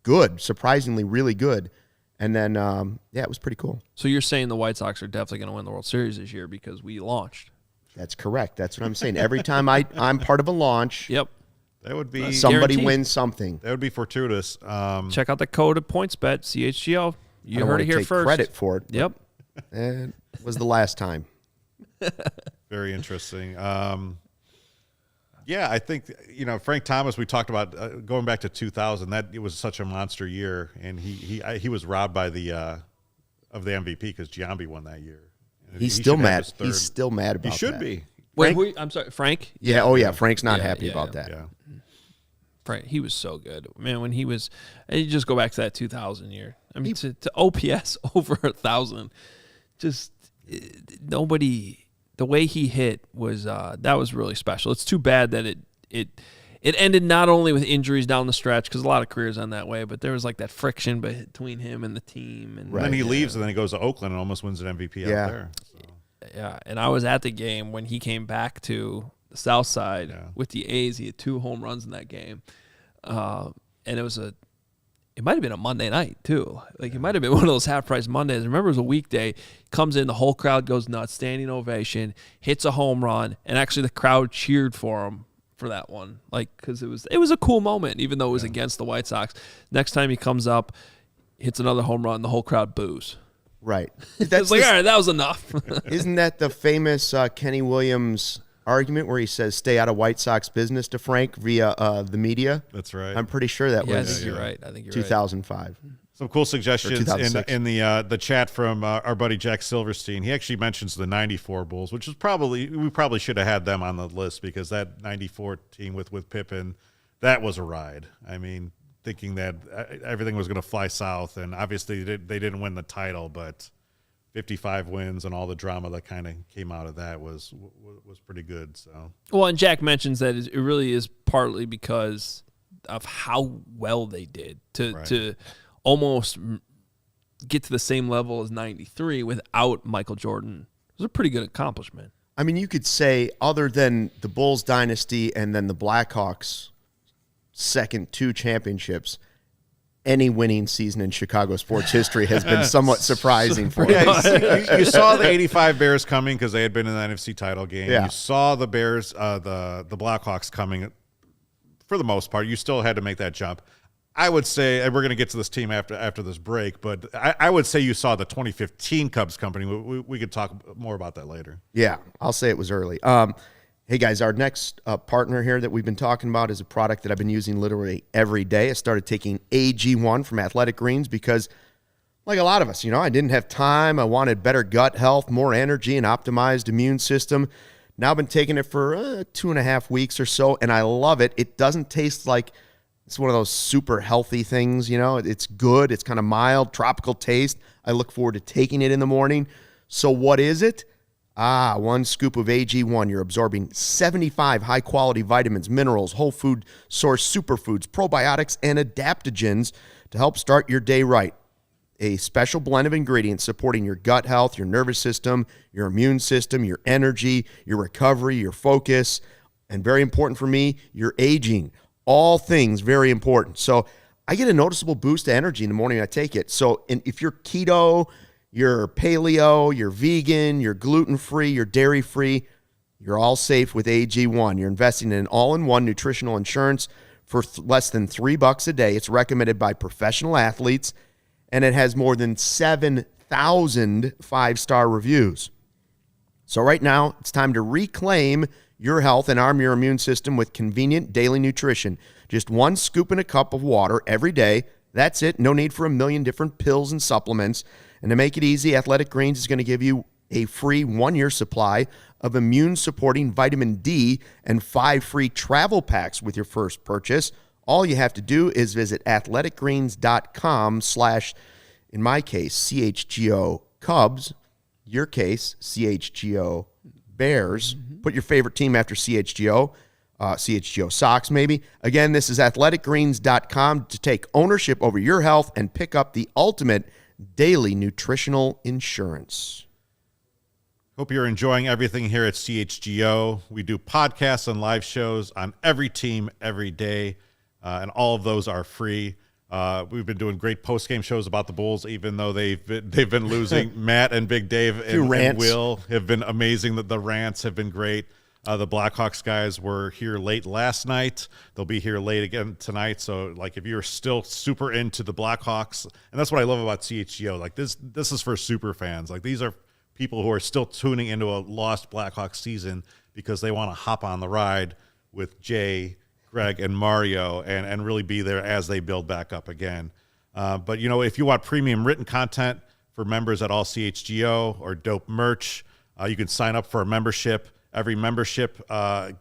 good, surprisingly really good. And then, it was pretty cool. So you're saying the White Sox are definitely going to win the World Series this year because we launched. That's correct. That's what I'm saying. Every time I'm part of a launch, Yep. That would be somebody guaranteed. wins something. That would be fortuitous. Check out the code at PointsBet, CHGO. You I don't heard want it to here take first. credit for it. Yep. And it was the last time. Very interesting. Yeah, I think Frank Thomas. We talked about going back to 2000. That it was such a monster year, and he was robbed by the of the MVP because Giambi won that year. And He's he still should have mad. his third. He's still mad about He should that. be. Wait, I'm sorry, Frank? Yeah. Oh, yeah. Frank's not Yeah, happy yeah, about yeah. that. Yeah. Frank, he was so good. Man, when he was, and you just go back to that 2000 year. I mean, to OPS over 1,000, just nobody, the way he hit was, that was really special. It's too bad that it ended not only with injuries down the stretch, because a lot of careers end that way, but there was like that friction between him and the team. And Then he leaves, and then he goes to Oakland and almost wins an MVP out there. So. Yeah, and I was at the game when he came back to the South Side with the A's. He had 2 home runs in that game, and it might have been a Monday night too. Like it might have been one of those half-price Mondays. I remember it was a weekday. Comes in, the whole crowd goes nuts, standing ovation, hits a home run, and actually the crowd cheered for him for that one, like because it was a cool moment, even though it was against the White Sox. Next time he comes up, hits another home run, the whole crowd boos. Right. It's like, all right, that was enough. Isn't that the famous Kenny Williams argument where he says, stay out of White Sox business to Frank via the media? That's right. I'm pretty sure that Yeah, I was think you're right. I think you're 2005. Some cool suggestions in 2006. the chat from our buddy Jack Silverstein. He actually mentions the '94 Bulls, which is we probably should have had them on the list because that '94 team with Pippen, that was a ride. I mean, thinking that everything was going to fly south, and obviously they didn't win the title, but 55 wins and all the drama that kind of came out of that was pretty good. So Well, and Jack mentions that it really is partly because of how well they did to almost get to the same level as 93 without Michael Jordan. It was a pretty good accomplishment. I mean, you could say other than the Bulls dynasty and then the Blackhawks' second 2 championships, any winning season in Chicago sports history has been somewhat surprising for us. you saw the '85 Bears coming because they had been in the NFC title game. Yeah. You saw the Bears, the Blackhawks coming. For the most part, you still had to make that jump. I would say, and we're going to get to this team after this break, but I would say you saw the 2015 Cubs company. We could talk more about that later. Yeah, I'll say it was early. Hey, guys, our next partner here that we've been talking about is a product that I've been using literally every day. I started taking AG1 from Athletic Greens because, like a lot of us, I didn't have time. I wanted better gut health, more energy, and optimized immune system. Now I've been taking it for 2.5 weeks or so, and I love it. It doesn't taste like it's one of those super healthy things, It's good. It's kind of mild, tropical taste. I look forward to taking it in the morning. So what is it? 1 scoop of AG1. You're absorbing 75 high-quality vitamins, minerals, whole food source superfoods, probiotics, and adaptogens to help start your day right. A special blend of ingredients supporting your gut health, your nervous system, your immune system, your energy, your recovery, your focus, and very important for me, your aging. All things very important. So I get a noticeable boost of energy in the morning I take it. So if you're keto, you're paleo, you're vegan, you're gluten-free, you're dairy-free, you're all safe with AG1. You're investing in an all-in-one nutritional insurance for less than $3 a day. It's recommended by professional athletes, and it has more than 7,000 5-star reviews. So right now, it's time to reclaim your health and arm your immune system with convenient daily nutrition. Just 1 scoop in a cup of water every day. That's it. No need for a million different pills and supplements. And to make it easy, Athletic Greens is going to give you a free 1-year supply of immune-supporting vitamin D and 5 free travel packs with your first purchase. All you have to do is visit athleticgreens.com/ in my case, CHGO Cubs, your case, CHGO Bears. Put your favorite team after CHGO, CHGO Sox maybe. Again, this is athleticgreens.com to take ownership over your health and pick up the ultimate daily nutritional insurance. Hope you're enjoying everything here at CHGO. We do podcasts and live shows on every team every day, and all of those are free. We've been doing great post-game shows about the Bulls, even though they've been losing. Matt and Big Dave and Will have been amazing. The rants have been great. The Blackhawks guys were here late last night. They'll be here late again tonight. So, like, if you're still super into the Blackhawks, and that's what I love about CHGO. Like, this is for super fans. Like, these are people who are still tuning into a lost Blackhawks season because they want to hop on the ride with Jay, Greg, and Mario and really be there as they build back up again. But, if you want premium written content for members at all CHGO or dope merch, you can sign up for a membership. Every membership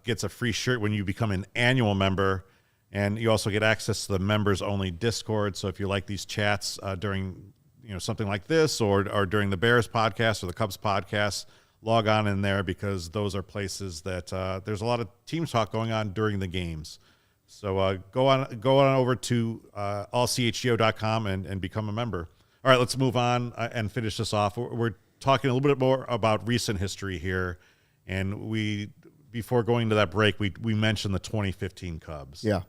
gets a free shirt when you become an annual member, and you also get access to the members-only Discord. So if you like these chats during something like this or during the Bears podcast or the Cubs podcast, log on in there because those are places that there's a lot of team talk going on during the games. So go on over to allchgo.com and become a member. All right, let's move on and finish this off. We're talking a little bit more about recent history here, and before going to that break, we mentioned the 2015 Cubs. Yeah,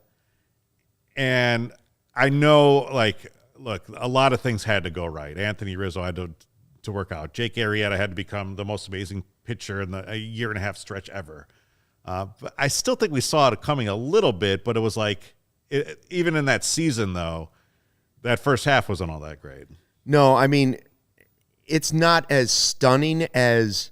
and I know, look, a lot of things had to go right. Anthony Rizzo had to work out. Jake Arrieta had to become the most amazing pitcher in a year and a half stretch ever. But I still think we saw it coming a little bit, but it was even in that season, though, that first half wasn't all that great. No, I mean, it's not as stunning as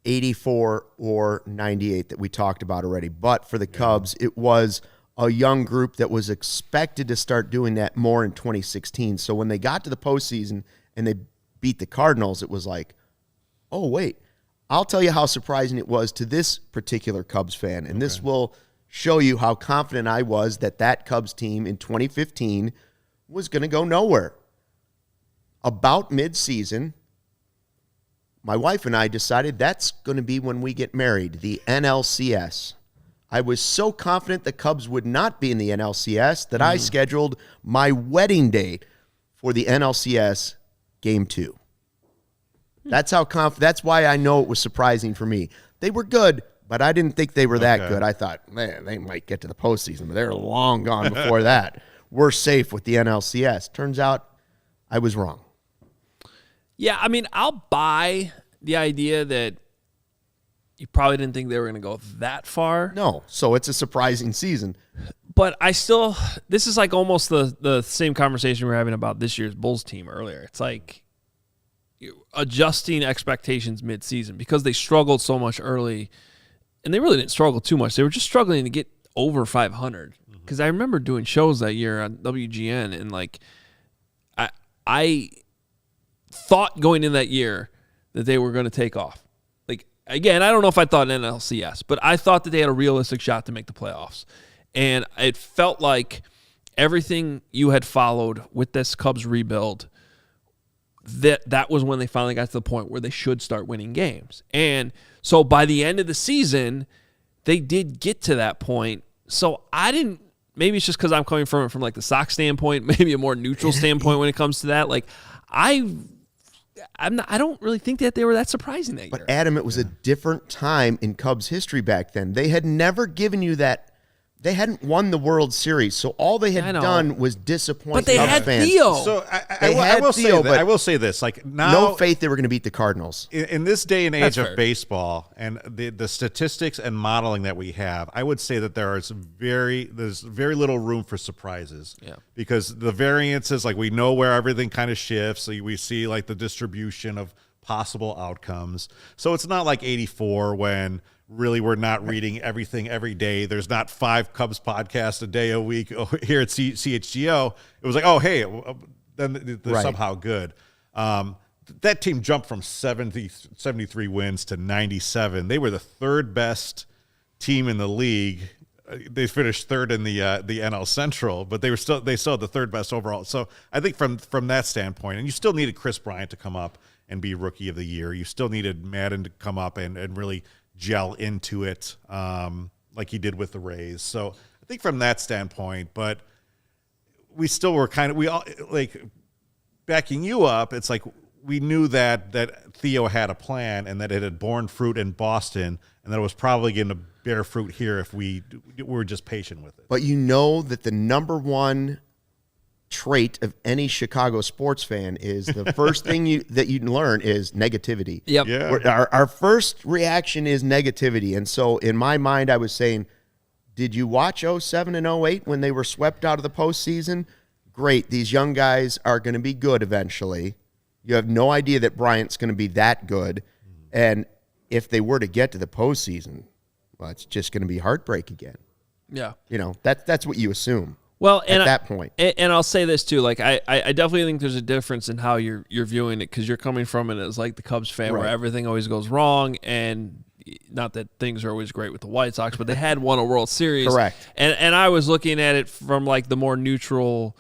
84 or 98 that we talked about already. But for the Cubs, it was a young group that was expected to start doing that more in 2016. So when they got to the postseason and they beat the Cardinals, it was like, oh, wait. I'll tell you how surprising it was to this particular Cubs fan, and this will show you how confident I was that Cubs team in 2015 was going to go nowhere. About mid-season, my wife and I decided that's going to be when we get married, the NLCS. I was so confident the Cubs would not be in the NLCS that I scheduled my wedding date for the NLCS Game 2. That's how that's why I know it was surprising for me. They were good, but I didn't think they were that good. I thought, man, they might get to the postseason, but they're long gone before that. We're safe with the NLCS. Turns out I was wrong. Yeah, I mean, I'll buy the idea that you probably didn't think they were going to go that far. No, so it's a surprising season. But this is like almost the same conversation we were having about this year's Bulls team earlier. It's like adjusting expectations mid-season because they struggled so much early, and they really didn't struggle too much. They were just struggling to get over 500. Because I remember doing shows that year on WGN, and I thought going in that year that they were going to take off. Again, I don't know if I thought NLCS, but I thought that they had a realistic shot to make the playoffs. And it felt like everything you had followed with this Cubs rebuild, that was when they finally got to the point where they should start winning games. And so by the end of the season, they did get to that point. So maybe it's just because I'm coming from the Sox standpoint, maybe a more neutral standpoint when it comes to that. I don't really think that they were that surprising that year. But Adam, it was a different time in Cubs history back then. They had never given you that. They hadn't won the World Series, so all they had done was disappoint Cubs fans. But they had Theo. So I will say this: now, no faith they were going to beat the Cardinals. In this day and age of baseball and the statistics and modeling that we have, I would say that there's very little room for surprises. Yeah. Because the variances, we know where everything kind of shifts. We see the distribution of possible outcomes. So it's not like 84 when really we're not reading everything every day. There's not 5 Cubs podcasts a day a week here at CHGO. It was then they're somehow good. that team jumped from 73 wins to 97. They were the third best team in the league. They finished third in the NL Central, but they still had the third best overall. So I think from that standpoint, and you still needed Chris Bryant to come up and be Rookie of the Year. You still needed Madden to come up and really gel into it like he did with the Rays. So I think from that standpoint, but we still were we all like backing you up. It's like we knew that Theo had a plan and that it had borne fruit in Boston and that it was probably going to bear fruit here if we were just patient with it. But you know that the number one trait of any Chicago sports fan is the first thing that you learn is negativity. Yep. Yeah. Our first reaction is negativity. And so in my mind, I was saying, did you watch 07 and 08 when they were swept out of the postseason? Great. These young guys are going to be good eventually. You have no idea that Bryant's going to be that good. And if they were to get to the postseason, well, it's just going to be heartbreak again. Yeah. That's what you assume. Well, at that point. And I'll say this too, like I definitely think there's a difference in how you're viewing it, because you're coming from it as like the Cubs fan, Right. where everything always goes wrong, and not that things are always great with the White Sox, but they had won a World Series. Correct. And I was looking at it from like the more neutral.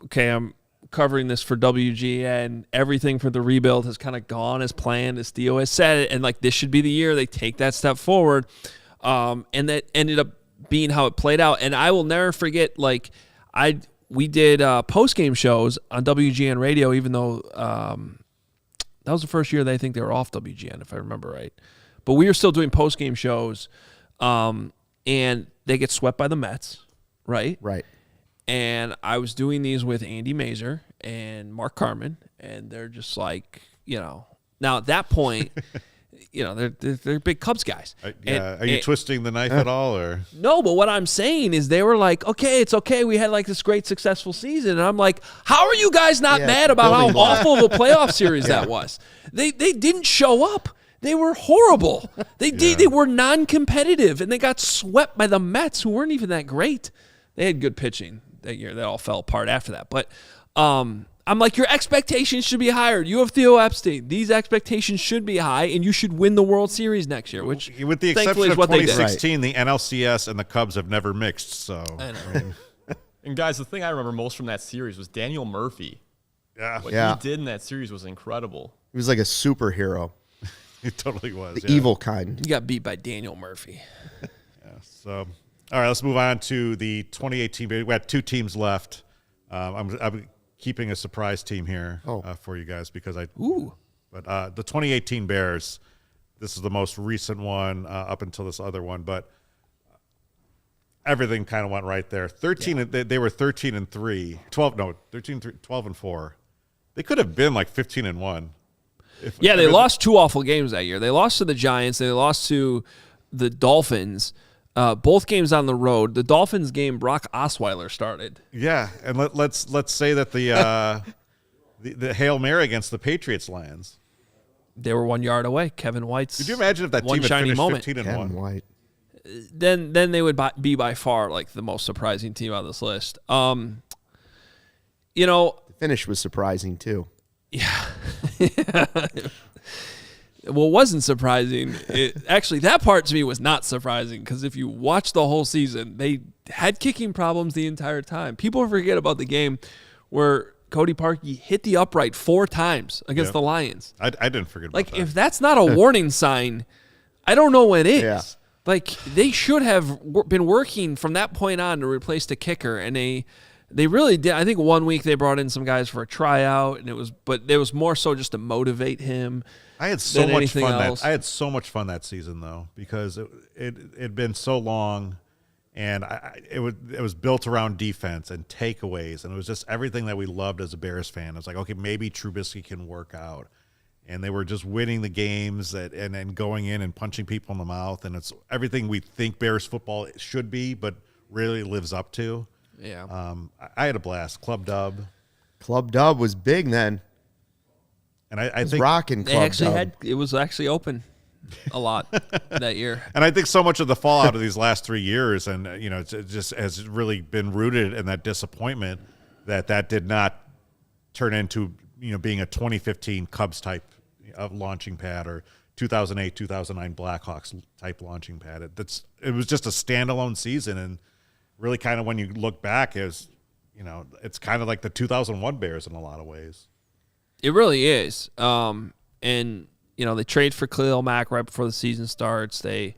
Okay, I'm covering this for WGN. Everything for the rebuild has kind of gone as planned, as Theo has said, and like this should be the year they take that step forward. And that ended up being how it played out. And I will never forget, like we did post-game shows on WGN radio, even though that was the first year they think they were off WGN, if I remember right. But we were still doing post-game shows, and they get swept by the Mets, right? Right. And I was doing these with Andy Mazer and Mark Carmen, and they're just like, now at that point, they're big Cubs guys. Are you twisting the knife at all, or no? But what I'm saying is they were like, okay, it's okay. We had like this great successful season, and I'm like, how are you guys not mad about how awful of a playoff series that was? They didn't show up. They were horrible. They were non-competitive, and they got swept by the Mets, who weren't even that great. They had good pitching that year. That all fell apart after that. But I'm like, your expectations should be higher. You have Theo Epstein. These expectations should be high, and you should win the World Series next year, which, with the exception of 2016, the NLCS and the Cubs have never mixed. So, I know. And guys, the thing I remember most from that series was Daniel Murphy. Yeah. What he did in that series was incredible. He was like a superhero. It totally was. The evil kind. You got beat by Daniel Murphy. Yeah. So, all right, let's move on to the 2018. We got two teams left. I'm keeping a surprise team here for you guys because But the 2018 Bears. This is the most recent one up until this other one, but everything kind of went right there. 13. Yeah. They were 13-3. 12-4. They could have been like 15-1. They lost two awful games that year. They lost to the Giants. They lost to the Dolphins. Both games on the road. The Dolphins game, Brock Osweiler started. Yeah, and let's say that the Hail Mary against the Patriots lands. They were 1 yard away. Kevin White's. Could you imagine if that team had finished 15-1? Kevin White. Then they would be by far like the most surprising team on this list. The finish was surprising too. Yeah. Well, it wasn't surprising. Actually, that part to me was not surprising because if you watch the whole season, they had kicking problems the entire time. People forget about the game where Cody Parkey hit the upright 4 times against the Lions. I didn't forget about that. If that's not a warning sign, I don't know what is. Yeah. Like, they should have been working from that point on to replace the kicker, and they really did. I think 1 week they brought in some guys for a tryout, and it was more so just to motivate him. I had so much fun else. I had so much fun that season though because it had been so long, and it was built around defense and takeaways, and it was just everything that we loved as a Bears fan. It was like, okay, maybe Trubisky can work out, and they were just winning the games and then going in and punching people in the mouth, and it's everything we think Bears football should be, but really lives up to. Yeah. I had a blast. Club dub. Club dub was big then. And I think rocking Club dub. It was actually open a lot that year. And I think so much of the fallout of these last 3 years, and it just has really been rooted in that disappointment that did not turn into being a 2015 Cubs type of launching pad or 2008, 2009 Blackhawks type launching pad. It was just a standalone season, and really kind of when you look back, it's kind of like the 2001 Bears in a lot of ways. It really is. And they trade for Khalil Mack right before the season starts. They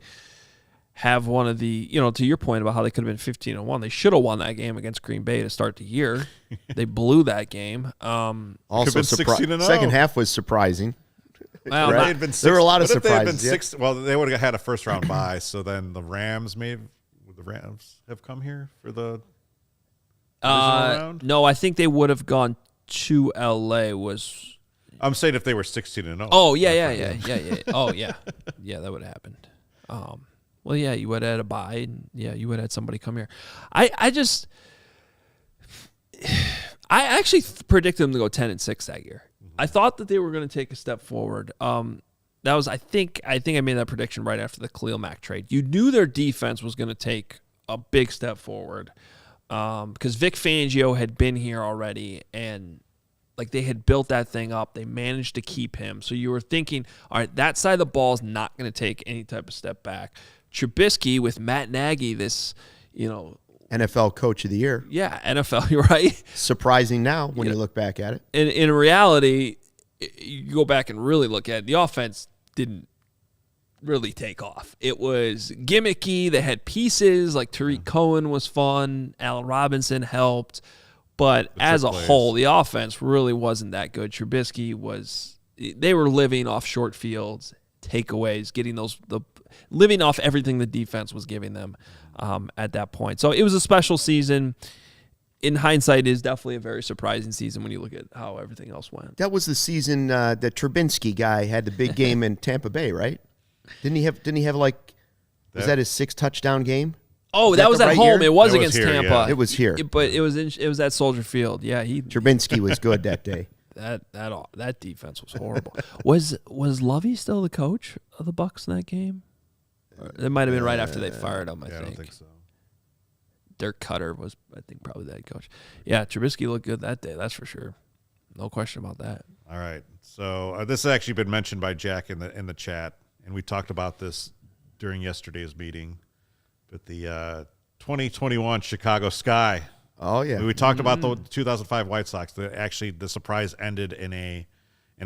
have one of the, to your point about how they could have been 15-1. They should have won that game against Green Bay to start the year. They blew that game. Also, second half was surprising. Well, right? There were a lot of surprises. They would have had a first round bye. So then the Rams would the Rams have come here for the divisional round? No, I think they would have gone to LA. I'm saying if they were 16-0. Oh yeah. Oh yeah, that would have happened. Well, yeah, you would have had a bye, and you would have had somebody come here. I actually predicted them to go 10-6 that year. I thought that they were going to take a step forward. That was I think I made that prediction right after the Khalil Mack trade. You knew their defense was going to take a big step forward because Vic Fangio had been here already, and they had built that thing up. They managed to keep him. So you were thinking, all right, that side of the ball is not going to take any type of step back. Trubisky with Matt Nagy, this, NFL Coach of the Year. Yeah, NFL, you're right. Surprising now when you look back at it. In reality, you go back and really look at it, the offense didn't really take off. It was gimmicky. They had pieces like Tariq Cohen was fun. Allen Robinson helped. But as a whole, the offense really wasn't that good. Trubisky they were living off short fields, takeaways, living off everything the defense was giving them at that point. So it was a special season. In hindsight, it is definitely a very surprising season when you look at how everything else went. That was the season that Trubinsky guy had the big game in Tampa Bay, right? Didn't he have was that his 6 touchdown game? Oh, that was at home. Year? It was against Tampa. Yeah. It was here. But it was at Soldier Field. Yeah, Trubinsky was good that day. That defense was horrible. Was Lovey still the coach of the Bucs in that game? It might have been right after they fired him, I think. I don't think so. Dirk Cutter was, I think, probably the head coach. Yeah, Trubisky looked good that day, that's for sure. No question about that. All right. So this has actually been mentioned by Jack in the chat, and we talked about this during yesterday's meeting. But the 2021 Chicago Sky. Oh yeah, we talked about the 2005 White Sox. The surprise ended in a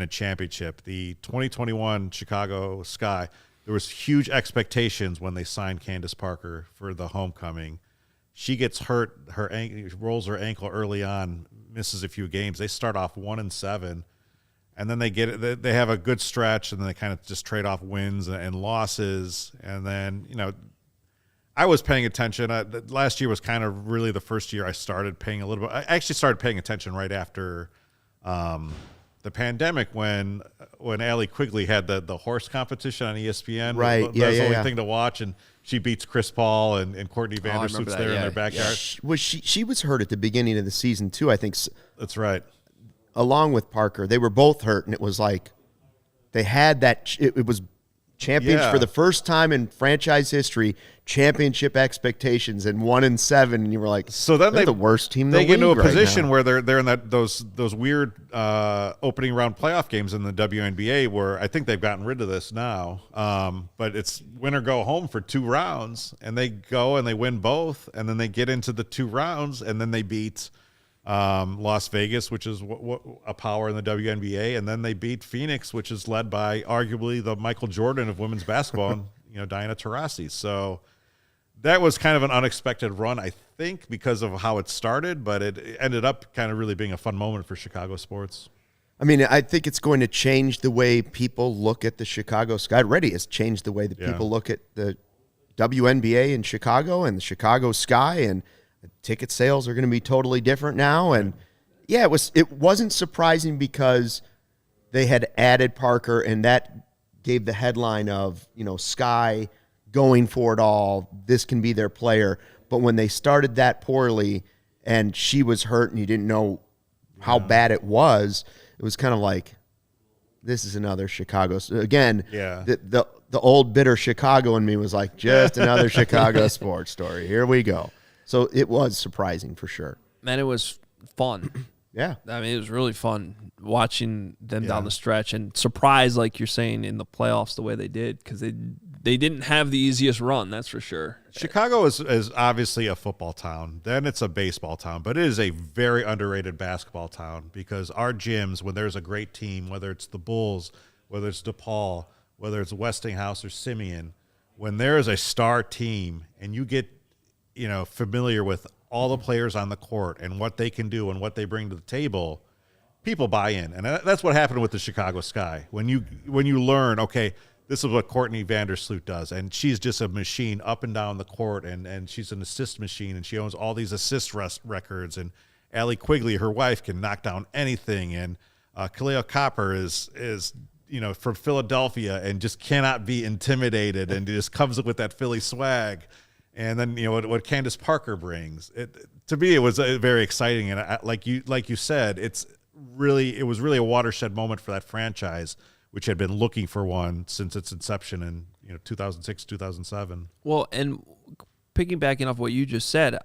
championship. The 2021 Chicago Sky. There was huge expectations when they signed Candace Parker for the homecoming. She gets hurt. Rolls her ankle early on. Misses a few games. They start off 1-7, and then they have a good stretch, and then they kind of just trade off wins and losses, and then I was paying attention. Last year was kind of really the first year I started paying a little bit. I actually started paying attention right after the pandemic when Allie Quigley had the horse competition on ESPN. Right, That was the only thing to watch, and she beats Chris Paul and Courtney Vandersloot's there in their backyard. She was hurt at the beginning of the season too, I think. That's right. Along with Parker, they were both hurt, and it was like they had that. It was champions for the first time in franchise history, championship expectations, and 1-7, and you were like, so then they're the worst team in the league. They get into a position right where they're in those weird opening round playoff games in the WNBA where I think they've gotten rid of this now. But it's win or go home for 2 rounds, and they go and they win both, and then they get into the 2 rounds, and then they beat Las Vegas, which is a power in the WNBA, and then they beat Phoenix, which is led by arguably the Michael Jordan of women's basketball, Diana Taurasi. So that was kind of an unexpected run, I think, because of how it started, but it ended up kind of really being a fun moment for Chicago sports. I mean, I think it's going to change the way people look at the Chicago Sky. Already has changed the way that people look at the WNBA in Chicago and the Chicago Sky, and ticket sales are going to be totally different now. And yeah, it wasn't surprising because they had added Parker, and that gave the headline of, Sky going for it all. This can be their player. But when they started that poorly and she was hurt and you didn't know how bad it was kind of like, this is another Chicago. Again, the old bitter Chicago in me was like, just another Chicago sports story. Here we go. So it was surprising for sure. Man, it was fun. Yeah. I mean, it was really fun watching them down the stretch and surprised, like you're saying, in the playoffs the way they did, because they didn't have the easiest run, that's for sure. Chicago is obviously a football town. Then it's a baseball town, but it is a very underrated basketball town because our gyms, when there's a great team, whether it's the Bulls, whether it's DePaul, whether it's Westinghouse or Simeon, when there is a star team and you get, familiar with all the players on the court and what they can do and what they bring to the table, people buy in. And that's what happened with the Chicago Sky. When you learn, okay, this is what Courtney Vandersloot does, and she's just a machine up and down the court, and she's an assist machine, and she owns all these assist records, and Allie Quigley, her wife, can knock down anything, and Kaleo Copper is from Philadelphia and just cannot be intimidated and just comes up with that Philly swag. And then what Candace Parker brings. To me, it was very exciting, and like you said, it was really a watershed moment for that franchise, which had been looking for one since its inception in 2006, 2007. Well, and piggybacking off what you just said,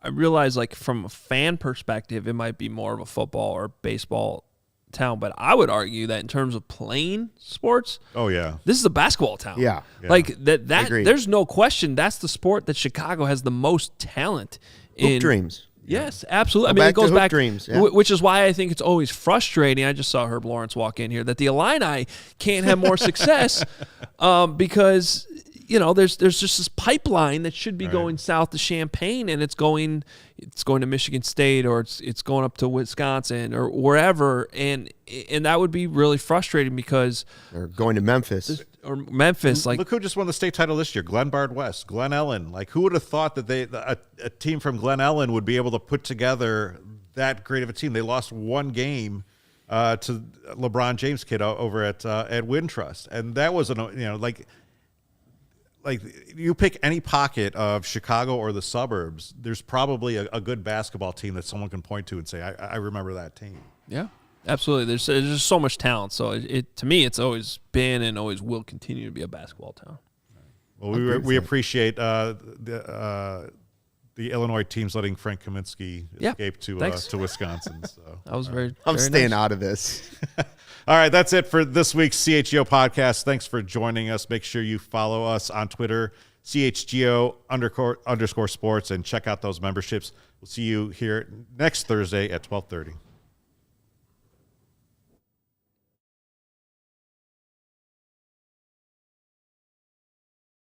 I realize like from a fan perspective, it might be more of a football or baseball town, but I would argue that in terms of playing sports, this is a basketball town. Yeah. Like that Agreed. there's no question that's the sport that Chicago has the most talent in. Hoop dreams. Yes, absolutely. Go I mean, back it goes to hoop back, dreams, yeah. which is why I think it's always frustrating. I just saw Herb Lawrence walk in here that the Illini can't have more success because there's just this pipeline that should be going south to Champaign, and it's going to Michigan State, or it's going up to Wisconsin or wherever, and that would be really frustrating because They're going to Memphis. Like, look who just won the state title this year: Glenn Bard West, Glen Ellen. Like, who would have thought that a team from Glen Ellen would be able to put together that great of a team? They lost one game to LeBron James kid over at Wintrust, and that was like you pick any pocket of Chicago or the suburbs, there's probably a good basketball team that someone can point to and say, I remember that team. Yeah, absolutely. There's just so much talent. So to me, it's always been and always will continue to be a basketball town. Well, we appreciate the Illinois teams letting Frank Kaminsky escape to Wisconsin. So I was I'm staying out of this. All right, that's it for this week's CHGO podcast. Thanks for joining us. Make sure you follow us on Twitter, CHGO_sports, and check out those memberships. We'll see you here next Thursday at 12:30.